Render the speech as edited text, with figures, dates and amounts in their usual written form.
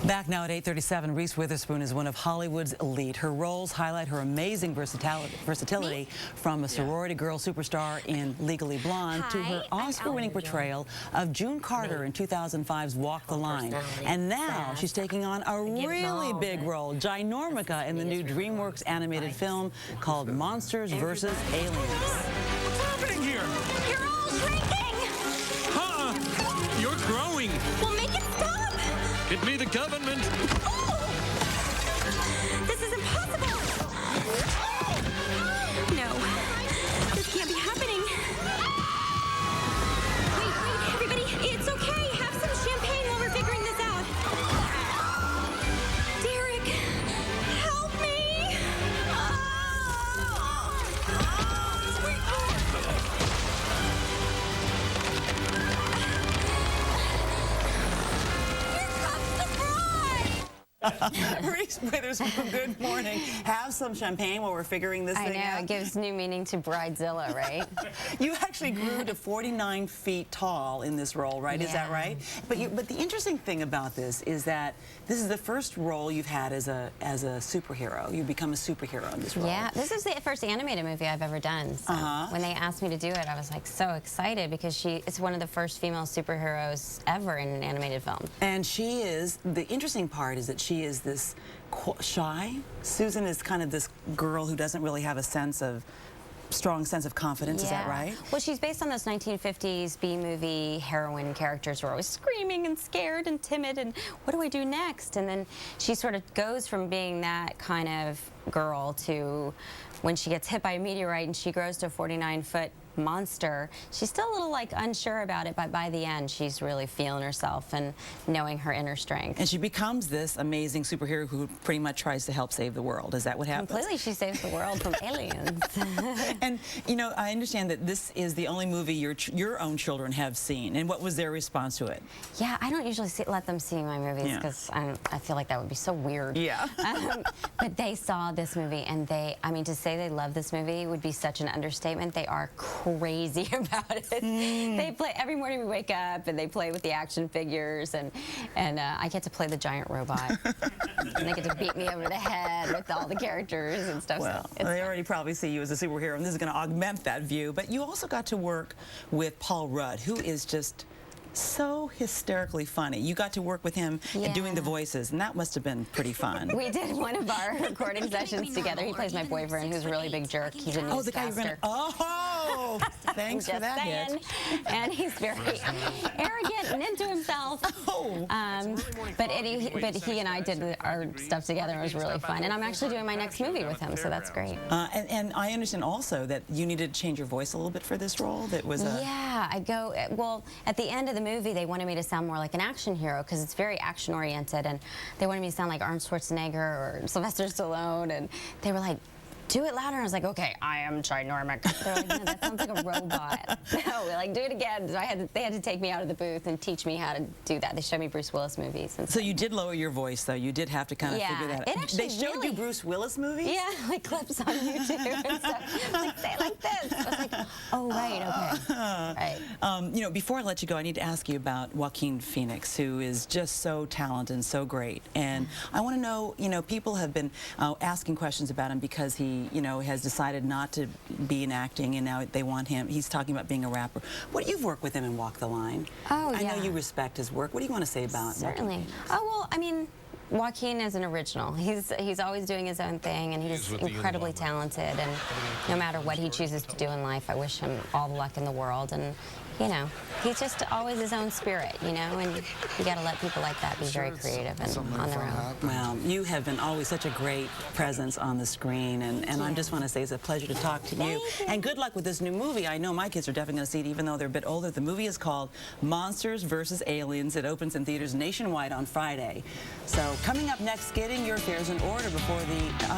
Back now at 8:37, Reese Witherspoon is one of Hollywood's elite. Her roles highlight her amazing versatility from a sorority girl superstar in Legally Blonde to her Oscar-winning portrayal of June Carter in 2005's Walk the Line. And now she's taking on a really big role, Ginormica, in the new DreamWorks animated film called Monsters vs. Aliens. What's happening here? You're all shrinking! You're growing! Well, make it stop! Get me the government! Oh! This is impossible! No, this can't be happening. Wait, everybody, it's okay. Have some champagne while we're figuring this out. Derek, help me! Reese Witherspoon, good morning. Have some champagne while we're figuring this thing out. I know, it gives new meaning to Bridezilla, right? You actually grew to 49 feet tall in this role, right? Yeah. Is that right? But the interesting thing about this is that this is the first role you've had as a superhero. You become a superhero in this role. Yeah, this is the first animated movie I've ever done. So when they asked me to do it, I was like so excited because it's one of the first female superheroes ever in an animated film. And she is, the interesting part is that she is this shy. Susan is kind of this girl who doesn't really have a strong sense of confidence. Is that right? Well, she's based on those 1950s B-movie heroine characters who are always screaming and scared and timid and what do I do next? And then she sort of goes from being that kind of girl to when she gets hit by a meteorite and she grows to a 49-foot monster. She's still a little like unsure about it, but by the end she's really feeling herself and knowing her inner strength. And she becomes this amazing superhero who pretty much tries to help save the world. Is that what happens? Completely, she saves the world from aliens. And you know, I understand that this is the only movie your own children have seen. And what was their response to it? Yeah, I don't usually let them see my movies because I feel like that would be so weird. Yeah. But they saw this movie and I mean, to say they love this movie would be such an understatement. They are crazy about it. They play every morning. We wake up and they play with the action figures, and I get to play the giant robot, and they get to beat me over the head with all the characters and stuff. Well, so they already probably see you as a superhero, and this is going to augment that view. But you also got to work with Paul Rudd, who is just so hysterically funny. You got to work with him and doing the voices, and that must have been pretty fun. We did one of our recording sessions together. He plays my boyfriend, who's a really big jerk. He's a newscaster. Oh, the guy you're going to... Oh! Thanks for that hit. And he's very arrogant and into himself. Oh. But he and I did our stuff together. It was really fun. And I'm actually doing my next movie with him, so that's great. And I understand also that you needed to change your voice a little bit for this role. That was well, at the end of the movie, they wanted me to sound more like an action hero because it's very action-oriented, and they wanted me to sound like Arnold Schwarzenegger or Sylvester Stallone, and they were like, do it louder. And I was like, okay, I am Ginormica. They're like, no, that sounds like a robot. No, we're like, do it again. So they had to take me out of the booth and teach me how to do that. They showed me Bruce Willis movies. And so you did lower your voice, though. You did have to kind of figure that out. They showed you Bruce Willis movies? Yeah, like clips on YouTube and stuff. Like, say it like this. I was like, oh, right, okay. Right. You know, before I let you go, I need to ask you about Joaquin Phoenix, who is just so talented and so great. And I want to know, you know, people have been asking questions about him because he, you know, has decided not to be in acting, and now they want him. He's talking about being a rapper. You've worked with him in Walk the Line. Oh, yeah. I know you respect his work. What do you want to say about him? Certainly. Oh, well, I mean, Joaquin is an original. He's always doing his own thing, and he's incredibly talented, and no matter what he chooses to do in life, I wish him all the luck in the world. And you know, he's just always his own spirit, you know, and you got to let people like that be very creative and on their own. Well, you have been always such a great presence on the screen, and I just want to say it's a pleasure to talk to you. And good luck with this new movie. I know my kids are definitely going to see it, even though they're a bit older. The movie is called Monsters vs. Aliens. It opens in theaters nationwide on Friday. So coming up next, getting your affairs in order before the